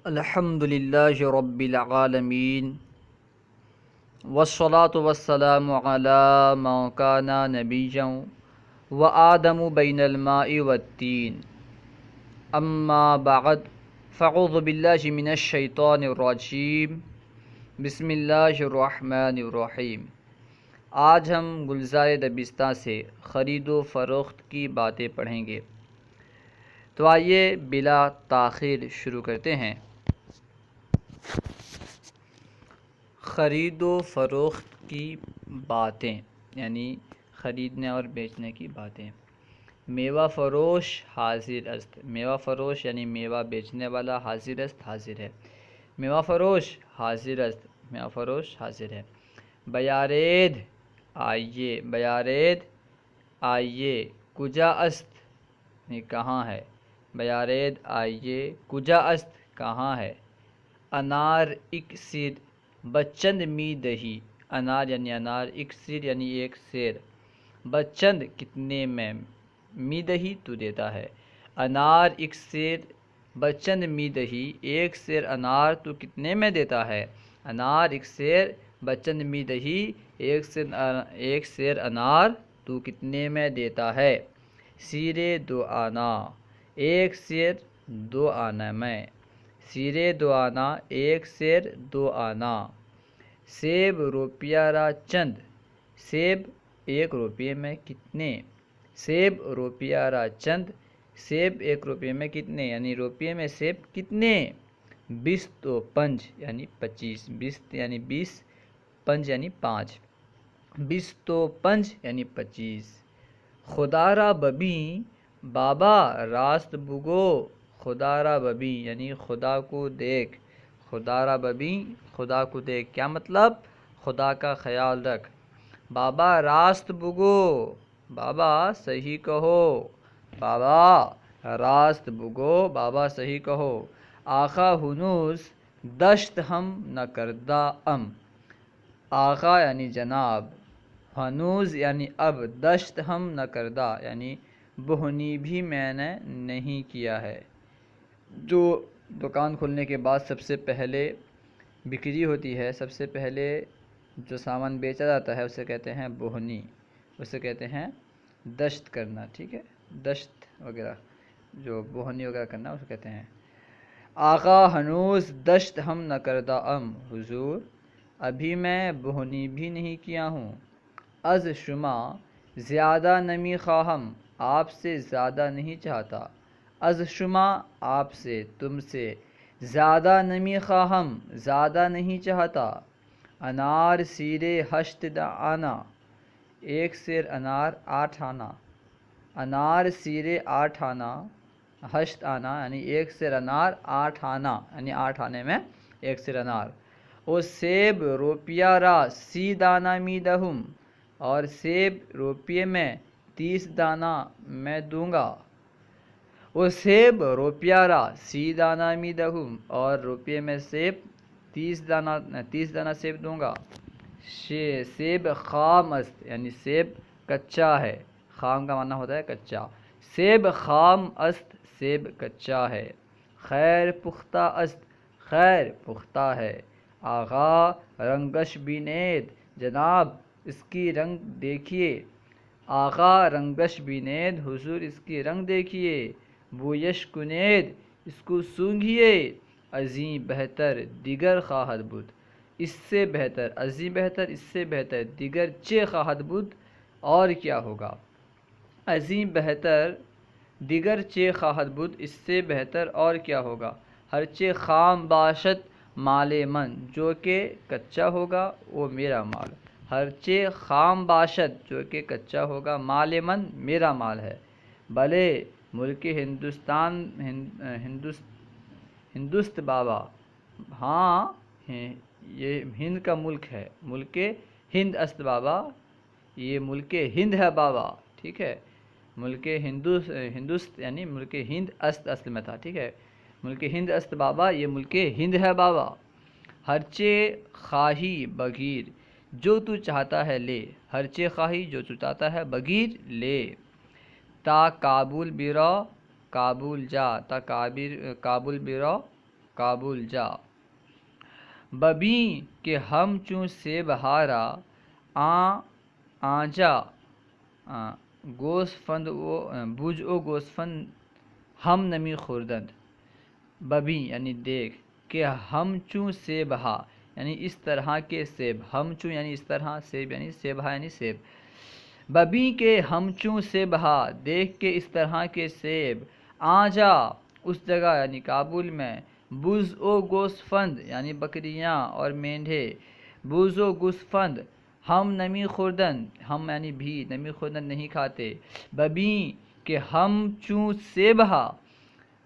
الحمد للہ رب العالمین والصلاة والسلام علی من کان نبیا وآدم بین الماء والتین اما بعد فاعوذ باللہ من الشیطان الرجیم بسم اللہ الرحمن الرحیم۔ آج ہم گلزار دبستہ سے خرید و فروخت کی باتیں پڑھیں گے، تو آئیے بلا تاخیر شروع کرتے ہیں۔ خرید و فروخت کی باتیں یعنی خریدنے اور بیچنے کی باتیں۔ میوہ فروش حاضر است، میوہ فروش یعنی میوہ بیچنے والا حاضر است حاضر ہے، میوہ فروش حاضر است، میوہ فروش حاضر ہے۔ بیارید آئیے، بیارید آئیے، کجا است یعنی کہاں ہے، بیارید آئیے، کجا است کہاں ہے۔ انار اکسیر بچند می دہی، انار یعنی انار، اکسیر یعنی ایک سیر، بچند کتنے میں، می دہی تو دیتا ہے۔ انار اکسیر بچند می دہی، ایک سیر انار تو کتنے میں دیتا ہے۔ انار ایک سیر بچند می دہی، ایک سیر انار تو کتنے میں دیتا ہے۔ سیرے دو آنا، ایک سیر دو آنا میں، سیرے دو آنا ایک سیر دو آنا۔ سیب روپیہ را چند، سیب ایک روپیے میں کتنے، سیب روپیہ را چند، سیب ایک روپیے میں کتنے یعنی روپیے میں سیب کتنے۔ بیست و پنج یعنی 25، بیست یعنی 20، پنج یعنی 5، بیست و پنج یعنی 25۔ خدا را ببین بابا راست بگو، خدا را ببین یعنی خدا کو دیکھ، خدا را ببین خدا کو دیکھ، کیا مطلب، خدا کا خیال رکھ۔ بابا راست بگو، بابا صحیح کہو، بابا راست بگو، بابا صحیح کہو۔ آقا ہنوز دشت ہم نہ کردہ ام، آقا یعنی جناب، ہنوز یعنی اب، دشت ہم نہ کردہ یعنی بہنی بھی میں نے نہیں کیا ہے۔ جو دکان کھلنے کے بعد سب سے پہلے بکری ہوتی ہے، سب سے پہلے جو سامان بیچا جاتا ہے اسے کہتے ہیں بہنی، اسے کہتے ہیں دشت کرنا، ٹھیک ہے، دشت وغیرہ جو بہنی وغیرہ کرنا اسے کہتے ہیں۔ آقا ہنوز دشت ہم نہ کردہ ام، حضور ابھی میں بہنی بھی نہیں کیا ہوں۔ از شما زیادہ نمی خواہم، آپ سے زیادہ نہیں چاہتا۔ از شما آپ سے، تم سے، زیادہ نمی خواہم زیادہ نہیں چاہتا۔ انار سیرے ہشت آنا، ایک سیر انار 8 آنا، انار سیرے 8 آنا، ہشت آنا یعنی ایک سیر انار 8 آنا یعنی 8 آنے میں ایک سیر انار۔ او سیب روپیہ را 30 دانہ می دہم، اور سیب روپیے میں 30 دانہ میں دوں گا۔ وہ سیب روپیہ را 30 دانہ می دہم، اور روپیے میں سیب 30 دانہ سیب دوں گا۔ سیب خام است یعنی سیب کچا ہے، خام کا معنی ہوتا ہے کچا، سیب خام است سیب کچا ہے۔ خیر پختہ است، خیر پختہ ہے۔ آقا رنگش بینید، جناب اس کی رنگ دیکھیے۔ آقا رنگش بینید، حضور اس کی رنگ دیکھیے۔ بویش کنید، اس کو سونگھیے۔ ازیں بہتر دیگر خواہد بود، اس سے بہتر، ازیں بہتر اس سے بہتر، دیگر چے خواہد بود اور کیا ہوگا۔ ازیں بہتر دیگر چے خواہد بود، اس سے بہتر اور کیا ہوگا۔ ہرچے خام باشد مال من، جو کہ کچا ہوگا وہ میرا مال، ہرچے خام باشد جو کہ کچا ہوگا، مال من میرا مال ہے۔ بھلے ملک ہندوستان ہندوست بابا، ہاں یہ ہند کا ملک ہے، ملک ہند است بابا، یہ ملک ہند ہے بابا، ٹھیک ہے، ملک ہندوست یعنی ملک ہند است اصل میں تھا، ٹھیک ہے، ملک ہند است بابا، یہ ملک ہند ہے بابا۔ ہرچے خواہی بگیر، جو تو چاہتا ہے لے، ہرچے خواہی جو تو چاہتا ہے بگیر لے۔ تا کابل بیرو، کابل جا، تا کابل بیرو، کابل جا۔ ببیں کہ ہم چوں سے بہارا آنجا گوسفند بوجھ او گوسفند ہم نمی خوردند۔ ببیں یعنی دیکھ، کہ ہم چوں سے بہا یعنی اس طرح کے سیب، ہم چوں یعنی اس طرح، سیب یعنی سیبہ یعنی سیب۔ ببیں کہ ہم چوں سے بہا دیکھ کے اس طرح کے سیب، آجا اس جگہ یعنی کابل میں، بز او گوسفند یعنی بکریاں اور مینڈھے، بز و گوسفند ہم نمی خوردن ہم یعنی بھی نمی خوردن نہیں کھاتے۔ ببیں کہ ہم چوں سے بہا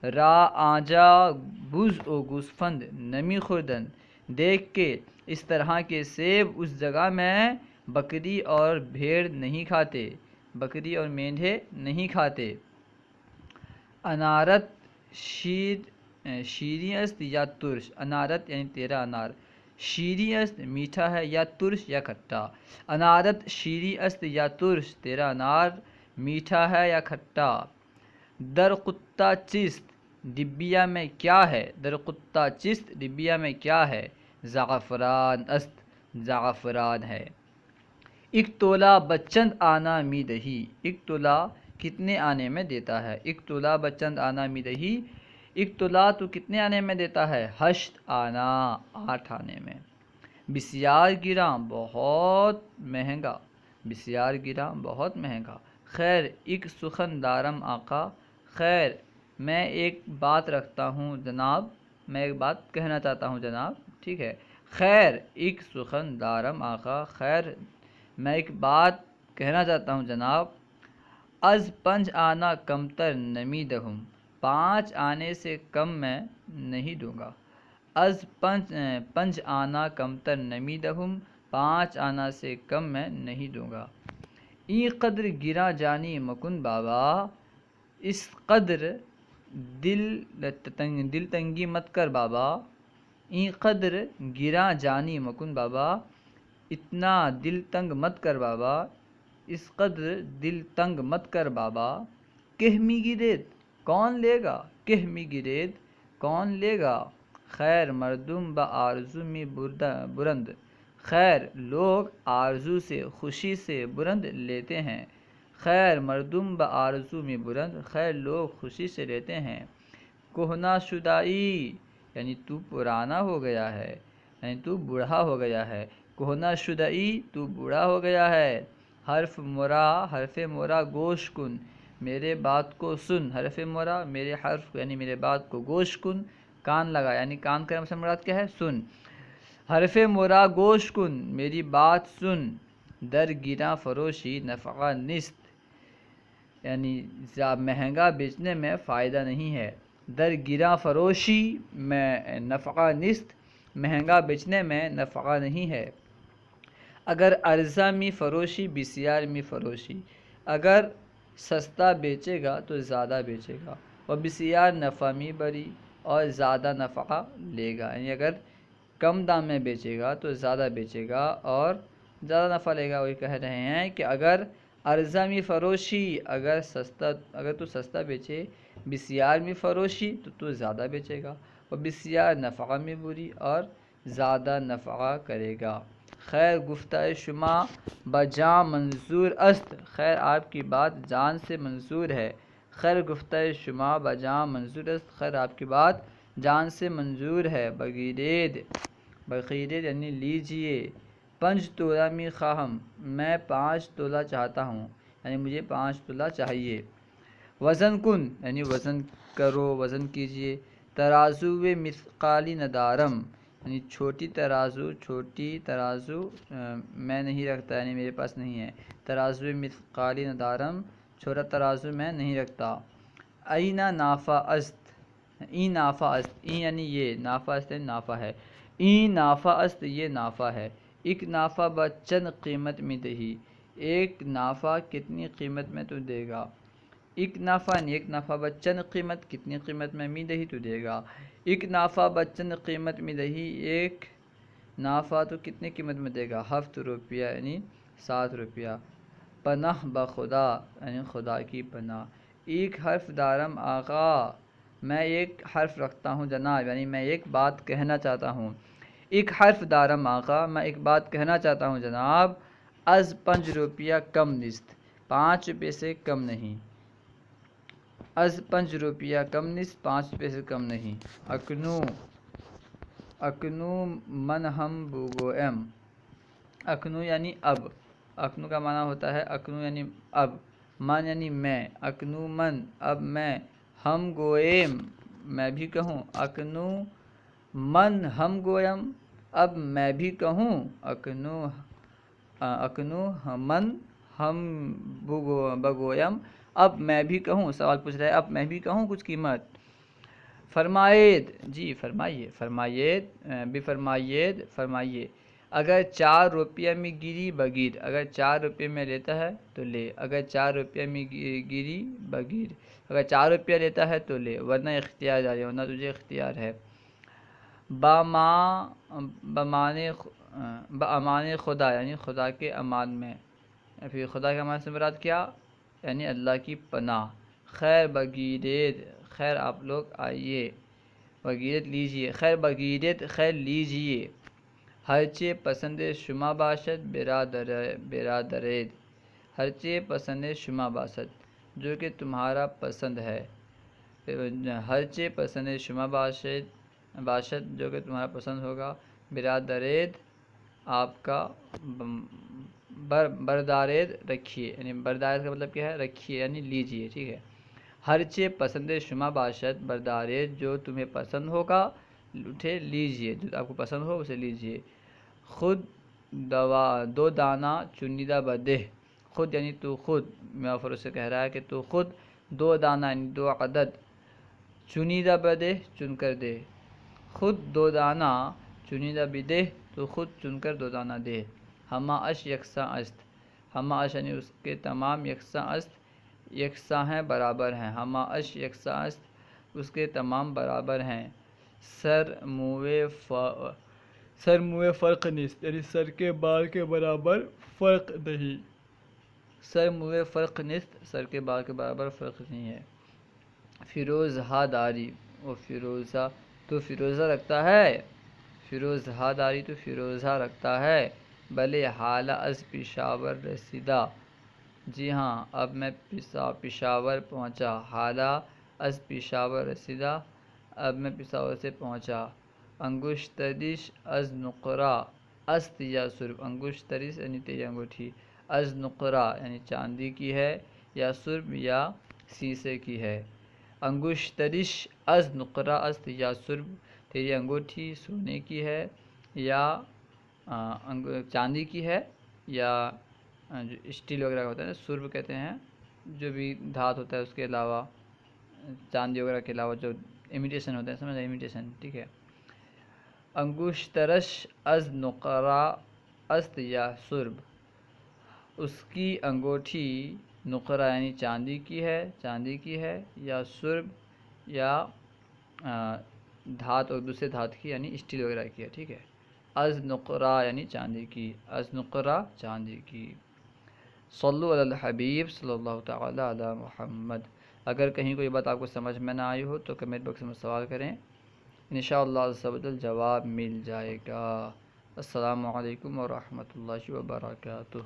را آجا بز او گوسفند نمی خوردن دیکھ کے اس طرح کے سیب اس جگہ میں بکری اور بھیڑ نہیں کھاتے، بکری اور مینڈھے نہیں کھاتے۔ انارت شیریں است یا ترش، انارت یعنی تیرا انار، شیریں است میٹھا ہے یا ترش یا کھٹا۔ انارت شیریں است یا ترش، تیرا انار میٹھا ہے یا کھٹا۔ در قطہ چست ڈبیا میں کیا ہے، در قطہ چست ڈبیا میں کیا ہے، زعفران است زعفران ہے۔ ایک تولہ بچند آنا می دہی، ایک تولہ کتنے آنے میں دیتا ہے، ایک تولہ بچند آنا می دہی، ایک تولہ تو کتنے آنے میں دیتا ہے، 8 آنا 8 آنے میں۔ بسیار گراں بہت مہنگا، بسیار گراں بہت مہنگا۔ خیر ایک سخن دارم آقا، خیر میں ایک بات رکھتا ہوں جناب، میں ایک بات کہنا چاہتا ہوں جناب، ٹھیک ہے۔ خیر ایک سخن دارم آقا، خیر میں ایک بات کہنا چاہتا ہوں جناب۔ از 5 آنا کمتر نمی دہم، 5 آنے سے کم میں نہیں دوں گا۔ از 5 آنا کمتر نمی دہم، 5 آنا سے کم میں نہیں دوں گا۔ این قدر گراں جانی مکن بابا، اس قدر دل تنگی مت کر بابا۔ این قدر گراں جانی مکن بابا، اتنا دل تنگ مت کر بابا، اس قدر دل تنگ مت کر بابا۔ کہ می گرید کون لے گا، کہ می گرید کون لے گا، خیر مردم با آرزو می برند، خیر لوگ آرزو سے خوشی سے برند لیتے ہیں، خیر مردم با آرزو می برند، خیر لوگ خوشی سے لیتے ہیں۔ کہنا شدائی یعنی تو پرانا ہو گیا ہے، یعنی تو بوڑھا ہو گیا ہے، کہنا شدائی تو بوڑھا ہو گیا ہے۔ حرف مورا گوش کن میرے بات کو سن، حرف مورا میرے حرف یعنی میرے بات کو، گوش کن کان لگا یعنی کان کا سے مراد کیا ہے، سن۔ حرف مورا گوش کن میری بات سن، در گراں فروشی نفع نیست یعنی مہنگا بیچنے میں فائدہ نہیں ہے۔ در گراں فروشی میں نفع نیست، مہنگا بیچنے میں نفع نہیں ہے۔ اگر ارزاں می فروشی بسیار می فروشی، اگر سستا بیچے گا تو زیادہ بیچے گا، اور بسیار نفع می بری اور زیادہ نفع لے گا، یعنی اگر کم دام میں بیچے گا تو زیادہ بیچے گا اور زیادہ نفع لے گا۔ وہی کہہ رہے ہیں کہ اگر ارزاں می فروشی، اگر تو سستا بیچے، بسیار می فروشی تو تو زیادہ بیچے گا، اور بسیار نفع می بری اور زیادہ نفع کرے گا۔ خیر گفتہ شما بجاں منظور است، خیر آپ کی بات جان سے منظور ہے۔ خیر گفتہ شما بجاں منظور است، خیر آپ کی بات جان سے منظور ہے۔ بخیرید یعنی لیجئے۔ 5 تولہ می خواہم، میں 5 تولہ چاہتا ہوں، یعنی مجھے 5 تولہ چاہیے۔ وزن کن یعنی وزن کرو، وزن کیجئے۔ ترازو مثقالی ندارم یعنی چھوٹی ترازو میں نہیں رکھتا، یعنی میرے پاس نہیں ہے۔ ترازو مثقالی ندارم چھوٹا ترازو میں نہیں رکھتا۔ این نافع است، این نافع است، این یعنی یہ، نافع است یعنی نافع ہے، این نافع است یہ نافع ہے۔ ایک نافع بچند قیمت می دہی، ایک نافع کتنی قیمت میں تو دے گا۔ ایک نافع یعنی ایک نافع بچند قیمت کتنی قیمت میں می دہی تو دے گا۔ ایک نافع بچند قیمت می دہی، ایک نافع تو کتنی قیمت میں دے گا، 7 روپیہ یعنی 7 روپیہ۔ پناہ بخدا یعنی خدا کی پناہ۔ ایک حرف دارم آقا، میں ایک حرف رکھتا ہوں جناب، یعنی میں ایک بات کہنا چاہتا ہوں. ایک حرف دارم آقا، میں ایک بات کہنا چاہتا ہوں جناب. از 5 روپیہ کم نیست، 5 روپے سے کم نہیں. از 5 روپیہ کم نیست، 5 روپے سے کم نہیں. اکنو، اکنو من ہم بوگوئم. اکنو یعنی اب، اکنو کا معنی ہوتا ہے اکنو یعنی اب، من یعنی میں. اکنو من اب میں، ہم گوئم میں بھی کہوں. اکنو من ہم گویم اب میں بھی کہوں. اکنو، اکنو من ہم بگویم اب میں بھی کہوں. سوال پوچھ رہا ہے اب میں بھی کہوں کچھ قیمت. فرمائید، جی فرمائیے، فرمائید بھی فرمائید، فرمائیے. اگر 4 روپیہ میں گری بگیر، اگر 4 روپے میں لیتا ہے تو لے. اگر 4 روپیہ میں گری بگیر، اگر 4 روپیہ لیتا ہے تو لے، ورنہ اختیار جاری، ورنہ تجھے اختیار ہے. بامان خدا یعنی خدا کے امان میں. پھر خدا کے امان سے مراد کیا؟ یعنی اللہ کی پناہ. خیر بگیرید، خیر آپ لوگ آئیے، بگیرت لیجئے، خیر بگیرت خیر لیجئے. ہرچے پسند شما باشد برادرید، ہرچے پسند شما باشد جو کہ تمہارا پسند ہے. ہرچے پسند شما باشد جو کہ تمہارا پسند ہوگا. برادرید آپ کا، بردارید رکھیے، یعنی بردارید کا مطلب کیا ہے؟ رکھیے یعنی لیجئے، ٹھیک ہے. ہرچے پسند شما باشد بردارید جو تمہیں پسند ہوگا اٹھے لیجئے، جو آپ کو پسند ہو اسے لیجئے. خود دو دانہ چنیدہ بدہ، خود یعنی تو خود، میوہ فروش سے کہہ رہا ہے کہ تو خود 2 دانہ یعنی 2 عدد، چنیدہ بدہ چن کر دے. خود 2 دانہ چنیدہ بدہ تو خود چن کر 2 دانہ دے. ہما اش یکساں است، ہما اش یعنی اس کے تمام، یکساں است یکساں ہیں، برابر ہیں. ہما اش یکساں است اس کے تمام برابر ہیں. سر موئے فرق نیست یعنی سر کے بال کے برابر فرق نہیں. سر موئے فرق نیست سر کے بال کے برابر فرق نہیں ہے. فیروز ہا داری، وہ فیروزہ تو فیروزہ رکھتا ہے. فیروز ہا داری تو فیروزہ رکھتا ہے. بلے حالہ از پشاور رسیدہ، جی ہاں اب میں پشاور پہنچا. حالہ از پشاور رسیدہ اب میں پشاور سے پہنچا. انگشتریش از نقرہ است یا سرب، انگشتریش یعنی تیری انگوٹھی، از نقرہ یعنی چاندی کی ہے، یا سرب یا سیسے کی ہے. انگشتریش از نقرہ است یا سرب، تیری انگوٹھی سونے کی ہے یا چاندی کی ہے، یا جو اسٹیل وغیرہ کا ہوتا ہے نا سرب کہتے ہیں، جو بھی دھات ہوتا ہے اس کے علاوہ، چاندی وغیرہ کے علاوہ جو امیٹیشن ہوتا ہے، سمجھ رہے امیٹیشن، ٹھیک ہے. انگشترش از نقرہ است یا سرب، اس کی انگوٹھی نقرہ یعنی چاندی کی ہے، چاندی کی ہے، یا سرب یا دھات اور دوسرے دھات کی یعنی اسٹیل وغیرہ کی ہے، ٹھیک ہے. از نقرہ یعنی چاندی کی، از نقرہ چاندی کی. صلو علی الحبیب صلی اللہ تعالی علی محمد. اگر کہیں کوئی بات آپ کو سمجھ میں نہ آئی ہو تو کمنٹ باکس میں سوال کریں، انشاءاللہ عز و جل جواب مل جائے گا. السلام علیکم ورحمۃ اللہ وبرکاتہ.